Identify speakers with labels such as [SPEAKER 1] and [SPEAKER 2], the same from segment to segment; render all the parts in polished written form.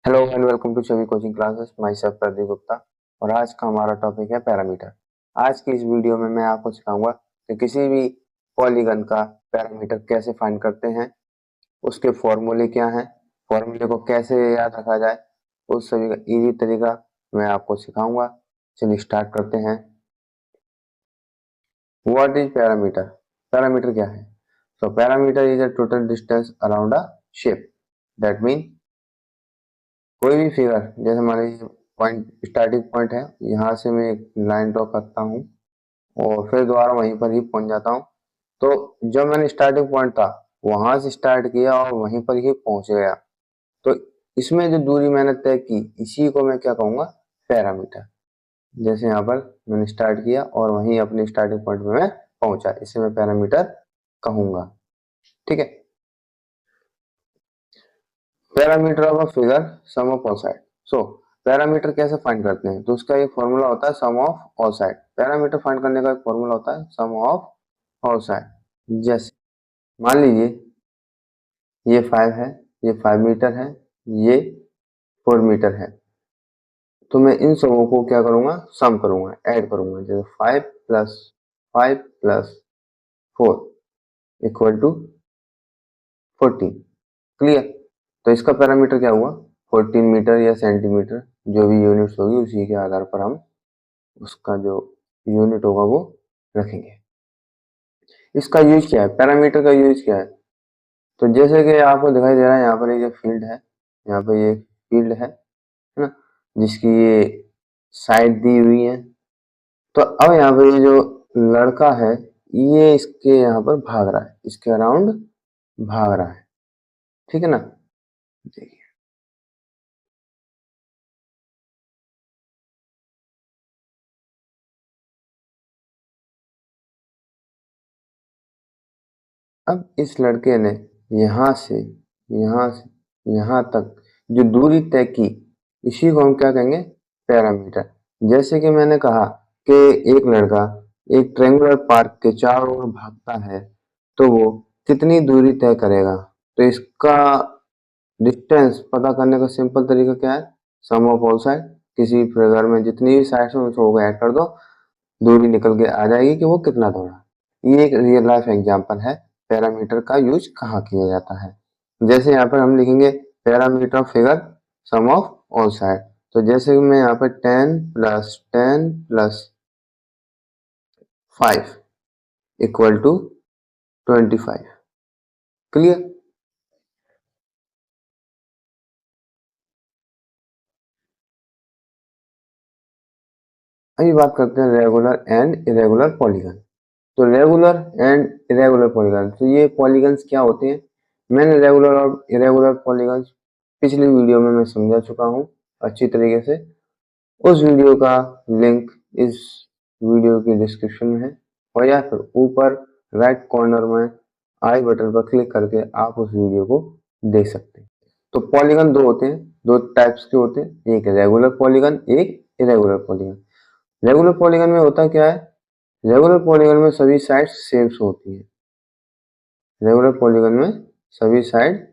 [SPEAKER 1] Hello and welcome to Chhavi coaching classes. Myself Pradeep Gupta और आज का हमारा टॉपिक है पैरामीटर। आज की इस वीडियो में मैं आपको सिखाऊंगा कि किसी भी पॉलीगन का पैरामीटर कैसे फाइंड करते हैं, उसके फॉर्मूले क्या हैं, फॉर्मूले को कैसे याद रखा जाए, उस सभी का इजी तरीका मैं आपको सिखाऊंगा। चलिए स्टार्ट करते हैं। What is parameter? पैरामीटर क्या है? सो parameter is a total distance around a shape. That mean कोई भी फिगर, जैसे मान लीजिए पॉइंट, स्टार्टिंग पॉइंट है, यहाँ से मैं एक लाइन ड्रॉ करता हूँ और फिर दोबारा वहीं पर ही पहुंच जाता हूँ। तो जब मैंने स्टार्टिंग पॉइंट था वहां से स्टार्ट किया और वहीं पर ही पहुंच गया, तो इसमें जो दूरी मैंने तय की इसी को मैं क्या कहूंगा? पैरामीटर। जैसे यहाँ पर मैंने स्टार्ट किया और वहीं अपने स्टार्टिंग पॉइंट में मैं पहुंचा, इसे मैं पैरामीटर कहूंगा। ठीक है। Parameter of a figure, sum of all side. So parameter कैसे फाइंड करते हैं? तो उसका एक फॉर्मूला होता है sum of all side. Parameter find करने का एक फॉर्मूला होता है सम ऑफ ऑल साइड। जैसे मान लीजिए ये 5 है, ये 5 मीटर है, ये 4 मीटर है, तो मैं इन सबों को क्या करूंगा? सम करूंगा, ऐड करूंगा। जैसे 5 प्लस 4 इक्वल टू 14। क्लियर? तो इसका पैरामीटर क्या हुआ? 14 मीटर या सेंटीमीटर, जो भी यूनिट्स होगी उसी के आधार पर हम उसका जो यूनिट होगा वो रखेंगे। इसका यूज क्या है? पैरामीटर का यूज क्या है? तो जैसे कि आपको दिखाई दे रहा है यहाँ पर एक फील्ड है, यहाँ पर ये फील्ड है ना, जिसकी ये साइड दी हुई है। तो अब यहाँ पे ये जो लड़का है ये इसके यहाँ पर भाग रहा है, इसके अराउंड भाग रहा है। ठीक है ना? देखिए अब इस लड़के ने यहाँ से यहाँ तक जो दूरी तय की, इसी को हम क्या कहेंगे? पैरामीटर। जैसे कि मैंने कहा कि एक लड़का एक ट्रायंगुलर पार्क के चारों ओर भागता है, तो वो कितनी दूरी तय करेगा? तो इसका डिस्टेंस पता करने का सिंपल तरीका क्या है? Sum of all side. किसी फिगर में जितनी भी साइड्स हैं उसको ऐड कर दो, दूरी निकल के आ जाएगी कि वो कितना दौड़ा। ये एक रियल लाइफ एग्जांपल है पैरामीटर का यूज कहाँ किया जाता है। जैसे यहाँ पर हम लिखेंगे parameter of figure sum of all side. तो जैसे कि मैं यहाँ पर 10 प्लस 5 इक्वल टू 25। क्लियर? अभी बात करते हैं रेगुलर एंड इरेगुलर पॉलीगन। तो रेगुलर एंड इरेगुलर पॉलीगन, तो ये पॉलीगन्स क्या होते हैं? मैंने रेगुलर और इरेगुलर पॉलीगन्स पिछली वीडियो में मैं समझा चुका हूँ अच्छी तरीके से। उस वीडियो का लिंक इस वीडियो की डिस्क्रिप्शन में है, और या फिर ऊपर राइट कॉर्नर में आई बटन पर क्लिक करके आप उस वीडियो को देख सकते हैं। तो पॉलीगन दो होते हैं, दो टाइप्स के होते हैं, एक रेगुलर पॉलीगन, एक इरेगुलर पॉलीगन। रेगुलर पॉलीगन में होता क्या है? रेगुलर पॉलीगन में सभी साइड्स सेम होती है। रेगुलर पॉलीगन में सभी साइड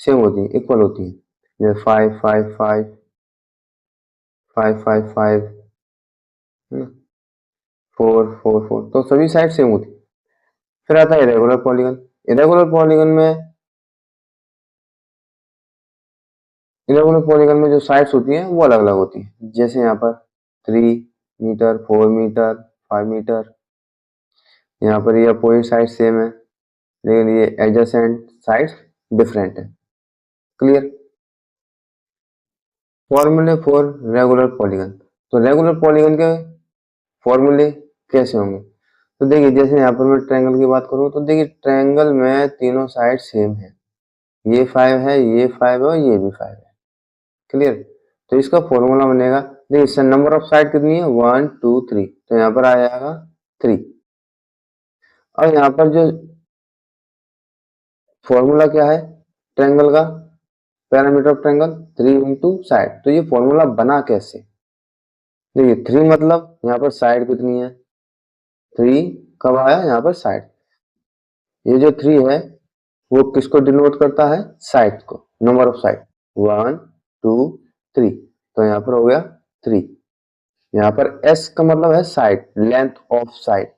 [SPEAKER 1] सेम होती है, इक्वल होती है। जैसे 5 5 5 5 5 5 है ना, 4 4 4, तो सभी साइड सेम होती है। फिर आता है इरेगुलर पॉलीगन। इरेगुलर पॉलीगन में इरेगुलर पॉलीगन में जो साइड्स होती हैं वो अलग अलग होती है। जैसे यहाँ पर 3 मीटर, 4 मीटर, 5 मीटर। यहाँ पर ये अपोजिट साइड सेम है, लेकिन ये एडजेसेंट साइड्स डिफरेंट है। क्लियर? फॉर्मूले फॉर रेगुलर पॉलीगन। तो रेगुलर पॉलीगन के फॉर्मूले कैसे होंगे? तो देखिए, जैसे यहाँ पर मैं ट्रायंगल की बात करूँ तो देखिए ट्रायंगल में तीनों साइड सेम है। ये 5 है, ये 5 है और ये भी 5 है। क्लियर? तो इसका फॉर्मूला बनेगा, देखिए इससे नंबर ऑफ साइड कितनी है? 1 2 3, तो यहाँ पर आ जाएगा 3। और यहाँ पर जो फॉर्मूला क्या है ट्रायंगल का? Parameter of triangle 3 into side. तो ये फॉर्मूला बना कैसे? देखिए 3 मतलब यहाँ पर साइड कितनी है? 3 कब आया? यहाँ पर साइड। ये जो 3 है वो किसको डिनोट करता है? साइड को, नंबर ऑफ साइड। 1 2 3, तो यहाँ पर हो गया 3। यहाँ पर s का मतलब है side, length of side,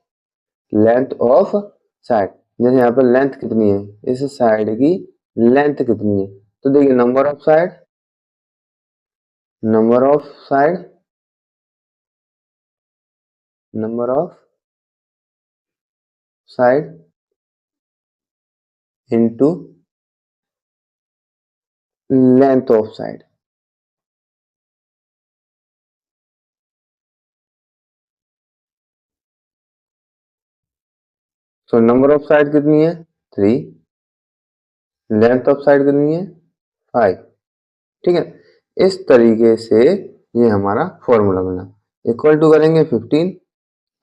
[SPEAKER 1] length of side. जैसे यहाँ पर लेंथ कितनी है, इस साइड की लेंथ कितनी है, तो देखिए number of side, number of side, number of side into length of side. तो नंबर ऑफ साइड कितनी है 3, लेंथ ऑफ साइड कितनी है 5। ठीक है, इस तरीके से ये हमारा फॉर्मूला बना। इक्वल टू करेंगे 15,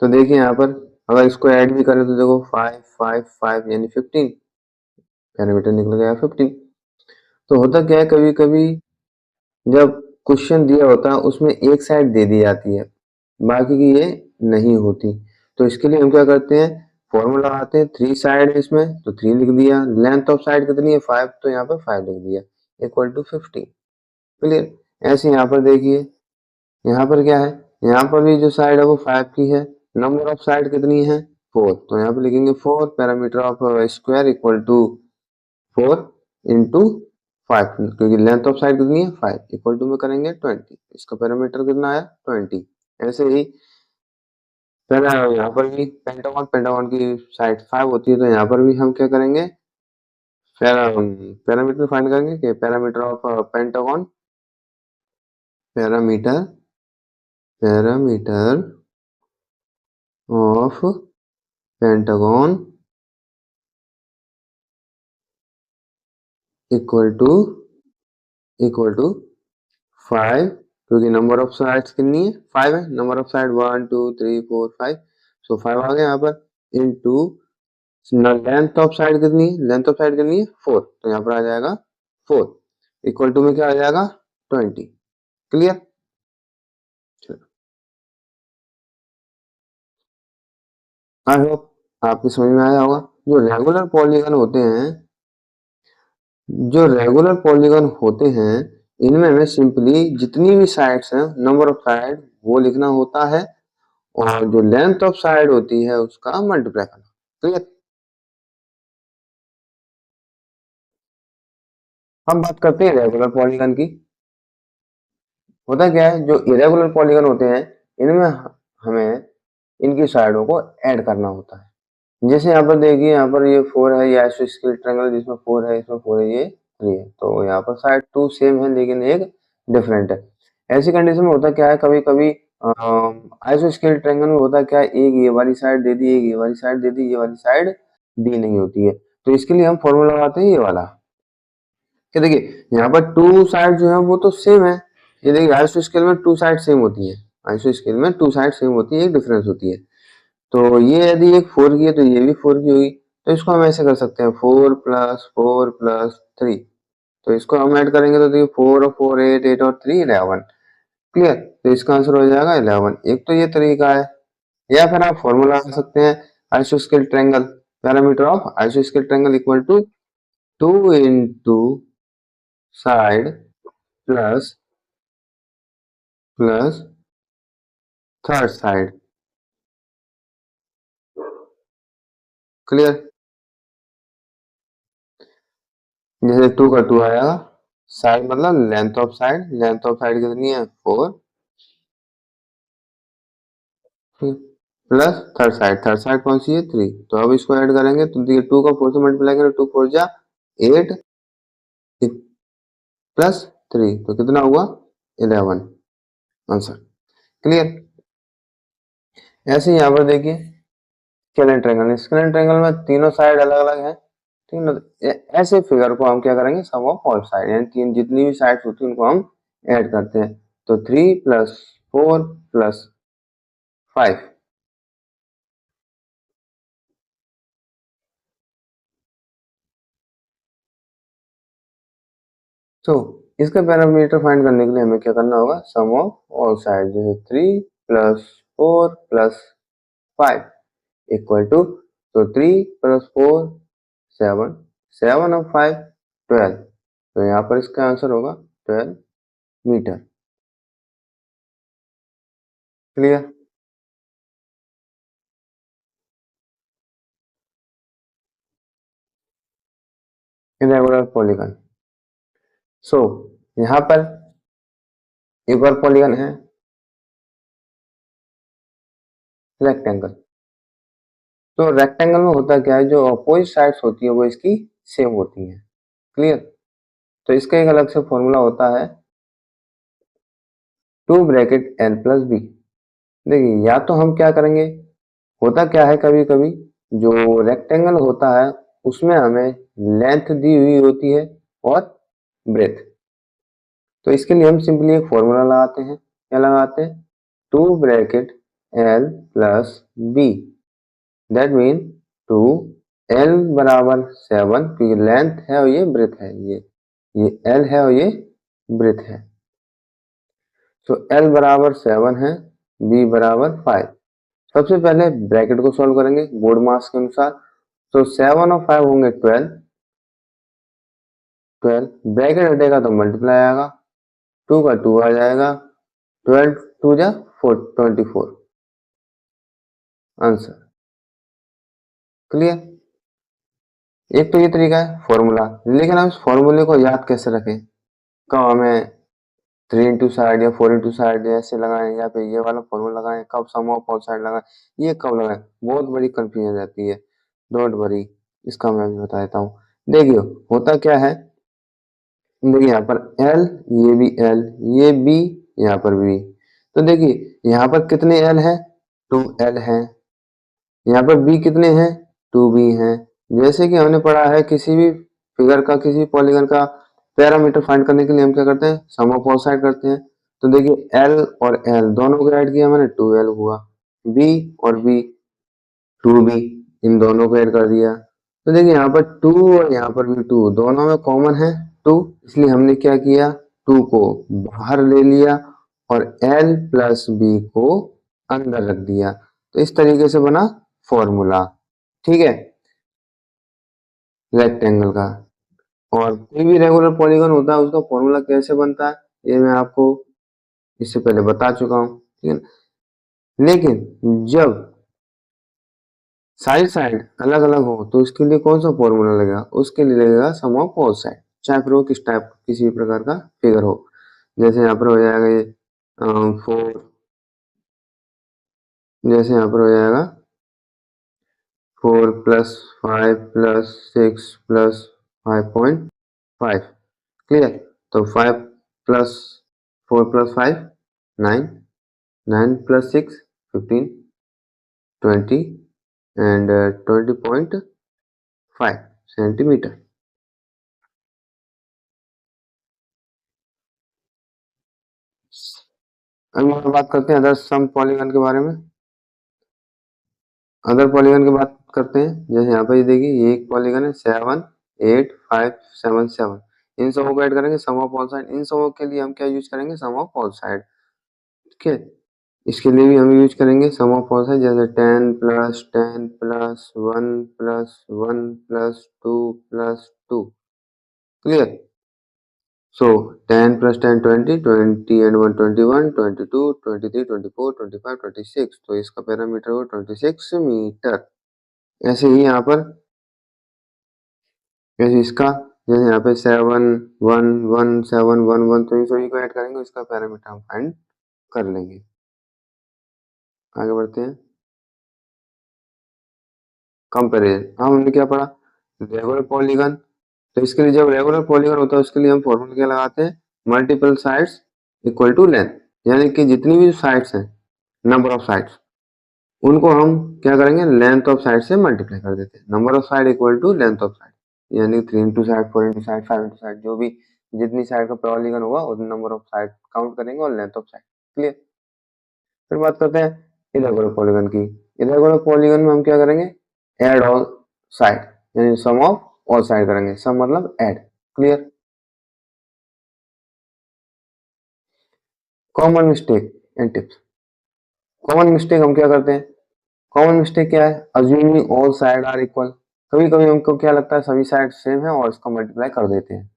[SPEAKER 1] तो देखिए यहाँ पर अगर इसको ऐड भी करें तो देखो 5 5 5 यानी 15, पैरामीटर निकल गया 15। तो होता क्या है, कभी कभी जब क्वेश्चन दिया होता है उसमें एक साइड दे दी जाती है, बाकी की ये नहीं होती, तो इसके लिए हम क्या करते हैं, फॉर्मूला लगाते हैं। 3 साइड है इसमें तो 3 लिख दिया, लेंथ ऑफ साइड कितनी है 5, तो यहाँ पर 5 लिख दिया, इक्वल टू 15। क्लियर। ऐसे यहाँ पर देखिए, यहाँ पर क्या है, यहाँ पर भी जो साइड है वो 5 की है, नंबर ऑफ साइड कितनी है 4, तो यहाँ पर लिखेंगे 4, parameter of square equal to 4 into 5, क्योंकि लेंथ ऑफ साइड कितनी है 5, इक्वल टू में करेंगे 20, इसका पैरामीटर कितना आया 20। ऐसे ही फिर यहाँ पर भी पेंटागन, पेंटागन की साइड 5 होती है, तो यहाँ पर भी हम क्या करेंगे, पैरामीटर फाइंड करेंगे कि parameter of pentagon, parameter, parameter of pentagon equal to, equal to 5, क्योंकि नंबर ऑफ साइड्स कितनी है 5 है, नंबर ऑफ साइड 1 2 3 4 5, सो 5 आ गया यहाँ पर, इनटू लेंथ ऑफ साइड कितनी है, लेंथ ऑफ साइड कितनी है 4, तो यहाँ पर आ जाएगा 4, इक्वल टू में क्या आ जाएगा 20। क्लियर। आई होप आपकी समझ में आया होगा। जो रेगुलर पॉलीगन होते हैं, जो रेगुलर पॉलीगन होते हैं, इनमें हमें सिंपली जितनी भी साइड्स हैं, नंबर ऑफ साइड वो लिखना होता है, और जो लेंथ ऑफ साइड होती है उसका मल्टीप्लाई करना। क्लियर। हम बात करते हैं रेगुलर पॉलीगन की। होता क्या है, जो इरेगुलर पॉलीगन होते हैं इनमें हमें इनकी साइडों को ऐड करना होता है। जैसे यहाँ पर देखिए, यहाँ पर ये 4 है, ये आइसोस्केलेटल ट्रायंगल जिसमें 4 है, इसमें 4 है, ये 3 है, तो यहाँ पर साइड 2 सेम है लेकिन एक डिफरेंट है। ऐसी कंडीशन में होता क्या है, कभी कभी आइसोस्केलेटल ट्रायंगल में होता क्या है, एक ये वाली साइड दे दी, एक ये वाली साइड दे दी, ये वाली साइड दी नहीं होती है, तो इसके लिए हम फॉर्मूला लगाते हैं ये वाला, कि देखिए यहाँ पर टू साइड जो है वो तो सेम है, ये देखिए आइसो स्केल में टू साइड सेम होती है, आइसो स्केल में टू साइड सेम होती है, एक डिफरेंस होती है। तो ये यदि एक 4 की है तो ये भी 4 की होगी, तो इसको हम ऐसे कर सकते हैं 4 प्लस 4 प्लस 3, तो इसको हम ऐड करेंगे तो देखिए 4 और 4 8, 8 और 3 11। क्लियर, तो इसका आंसर हो जाएगा 11। एक तो ये तरीका है, या फिर आप फॉर्मूला लगा सकते हैं, आइसोस्केल triangle, parameter of आइसोस्केल triangle equal to 2 into side plus plus third side. Clear. जैसे 2 का 2 आएगा, साइड मतलब length of side, length of side कितनी है 4, प्लस थर्ड साइड कौन सी है 3, तो अब इसको ऐड करेंगे तो देखिए 2 का 4 से मल्टीप्लाई करें, 2 4 जा 8 प्लस 3, तो कितना हुआ 11 आंसर। क्लियर। ऐसे ही यहाँ पर देखिए स्केलेन ट्रायंगल, स्केलेन ट्रायंगल में तीनों साइड अलग अलग है, तीनों, ऐसे फिगर को हम क्या करेंगे, सम ऑफ ऑल साइड, यानी तीन जितनी भी साइड्स होती है उनको हम ऐड करते हैं, तो 3 प्लस 4 प्लस 5, तो इसका पैरामीटर फाइंड करने के लिए हमें क्या करना होगा, सम ऑफ ऑल साइड, जैसे 3 प्लस 4 प्लस 5 इक्वल टू, तो 3 प्लस 4 7, 7 और 5 12, तो यहाँ पर इसका आंसर होगा 12। Metre. Clear? Irregular polygon. So यहाँ पर एक और पॉलीगन है रेक्टेंगल। तो रेक्टेंगल में होता क्या है, जो अपोजिट साइड्स होती है वो इसकी सेम होती है। क्लियर? तो इसका एक अलग से फॉर्मूला होता है 2 ब्रैकेट एल प्लस बी। देखिए या तो हम क्या करेंगे, होता क्या है कभी कभी जो रेक्टेंगल होता है उसमें हमें लेंथ दी हुई होती है और ब्रेथ। तो इसके लिए हम सिंपली एक फॉर्मूला लगाते हैं। क्या लगाते हैं? 2 bracket L plus B, that mean 2 L बराबर 7, क्योंकि लेंथ है और ये ब्रेथ है, ये एल है और ये ब्रेथ है। तो एल बराबर 7 है, बी बराबर 5। सबसे पहले ब्रैकेट को सॉल्व करेंगे बोर्ड मास के अनुसार। तो 7 और 5 होंगे 12, ब्रैकेट हटेगा तो मल्टीप्लाई आएगा, 2 का 2 आ जाएगा, 12 2 जा 24 आंसर। क्लियर? एक तो ये तरीका है फॉर्मूला, लेकिन हम इस फॉर्मूले को याद कैसे रखें, कब हमें 3 इंटू साइड या 4 इंटू साइड ऐसे लगाएं, या फिर ये वाला फॉर्मूला लगाएं, कब सम ऑफ ऑल साइड लगाएं, ये कब लगाएं, बहुत बड़ी कंफ्यूजन रहती है। डोंट वरी, इसका मैं भी बता देता हूँ। देखिए होता क्या है, देखिए यहाँ पर L, ये भी L, ये B, यहाँ पर भी। तो देखिए यहाँ पर कितने L है, 2L है। यहाँ पर B कितने हैं, 2B हैं। जैसे कि हमने पढ़ा है किसी भी फिगर का, किसी पॉलीगन का पैरामीटर फाइंड करने के लिए हम क्या करते हैं, सम ऑफ ऑल साइड करते हैं। तो देखिए L और L दोनों को ऐड किया मैंने, 2L हुआ। B और B, 2B, इन दोनों को ऐड कर दिया। तो देखिए यहाँ पर 2 और यहाँ पर भी 2, दोनों में कॉमन है 2, इसलिए हमने क्या किया, 2 को बाहर ले लिया और L प्लस B को अंदर रख दिया। तो इस तरीके से बना फॉर्मूला। ठीक है, रेक्टेंगल का। और कोई भी रेगुलर पॉलीगन होता है उसका फॉर्मूला कैसे बनता है ये मैं आपको इससे पहले बता चुका हूँ। ठीक है, लेकिन जब साइड साइड अलग अलग हो तो उसके लिए कौन सा फॉर्मूला लगेगा, उसके लिए लगेगा सम ऑफ ऑल साइड, चाहे फिर वो किस टाइप किसी भी प्रकार का फिगर हो। जैसे यहाँ पर हो जाएगा ये 4, जैसे यहाँ पर हो जाएगा 4 प्लस 5 प्लस 6 प्लस 5.5। क्लियर? तो 5 plus 4 plus 5 9, 9 plus 6 15, 20 and 20.5 centimetre. अब हम बात करते हैं अदर सम पॉलीगन के बारे में। अदर पॉलीगन की बात करते हैं, जैसे यहाँ पर देखिए ये एक पॉलीगन है 7 8 5 7 7, इन सबों को ऐड करेंगे सम ऑफ ऑल साइड। इन सबों के लिए हम क्या यूज करेंगे, सम ऑफ ऑल साइड। ठीक है, इसके लिए भी हम यूज करेंगे सम ऑफ ऑल साइड, जैसे 10 plus 10 plus 1 plus 1 plus 2 plus 2। Clear? So 10 plus 10 20, 20 and 1 21, 22, 23, 24, 25, 26, तो इसका पैरामीटर हो 26 मीटर। ऐसे ही यहाँ पर जैसे इसका, जैसे यहाँ पे 7 1 1 7 1 1, तो इन सभी को ऐड करेंगे, इसका पैरामीटर हम फाइंड कर लेंगे। आगे बढ़ते हैं, कंपेरिजन। हमने क्या पढ़ा, रेगुलर पॉलीगन। तो इसके लिए जब रेगुलर पॉलीगन होता है उसके लिए हम फॉर्मूला क्या लगाते हैं, multiple sides equal to length, यानी कि जितनी भी साइड्स हैं, नंबर ऑफ साइड्स, उनको हम क्या करेंगे, लेंथ ऑफ साइड से मल्टीप्लाई कर देते हैं। Number of side equal to length of side, यानी 3 into side 4 into side 5 into side, जो भी जितनी साइड का पॉलीगन होगा उतनी नंबर ऑफ साइड काउंट करेंगे और लेंथ ऑफ साइड। क्लियर? फिर बात करते हैं इरेगुलर पॉलीगन की। इरेगुलर पॉलीगन में हम क्या करेंगे, ऐड ऑल साइड, यानी सम ऑफ ऑल साइड करेंगे। सम मतलब add. Clear? Common mistake and tips. Common mistake हम क्या करते हैं, कॉमन मिस्टेक क्या है, assuming all side are equal. कभी कभी हमको क्या लगता है सभी साइड सेम है और इसको मल्टीप्लाई कर देते हैं।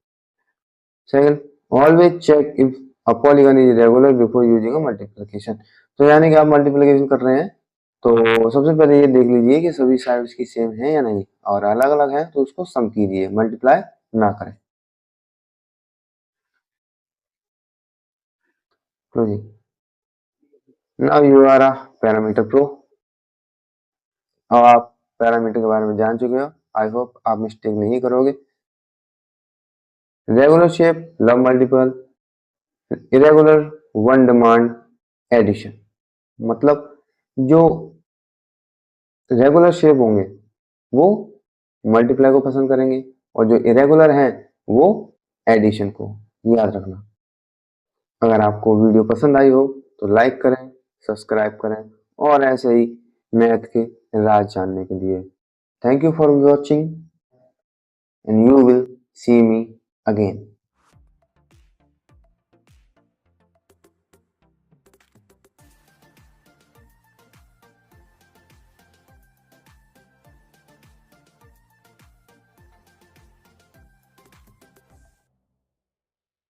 [SPEAKER 1] Second, always check if a polygon is regular before using a multiplication. तो यानी कि आप मल्टीप्लिकेशन कर रहे हैं तो सबसे पहले ये देख लीजिए कि सभी साइड्स की सेम है या नहीं, और अलग अलग है तो उसको सम कीजिए, मल्टीप्लाई ना करें। तो जी now you are a parameter pro. अब आप पैरामीटर के बारे में जान चुके हो, आई होप आप मिस्टेक नहीं करोगे। Regular shape love multiple, irregular one demand addition. मतलब जो रेगुलर शेप होंगे वो मल्टीप्लाई को पसंद करेंगे, और जो इरेगुलर हैं वो एडिशन को। याद रखना। अगर आपको वीडियो पसंद आई हो तो लाइक करें, सब्सक्राइब करें, और ऐसे ही मैथ के राज जानने के लिए। Thank you for watching and you will see me again.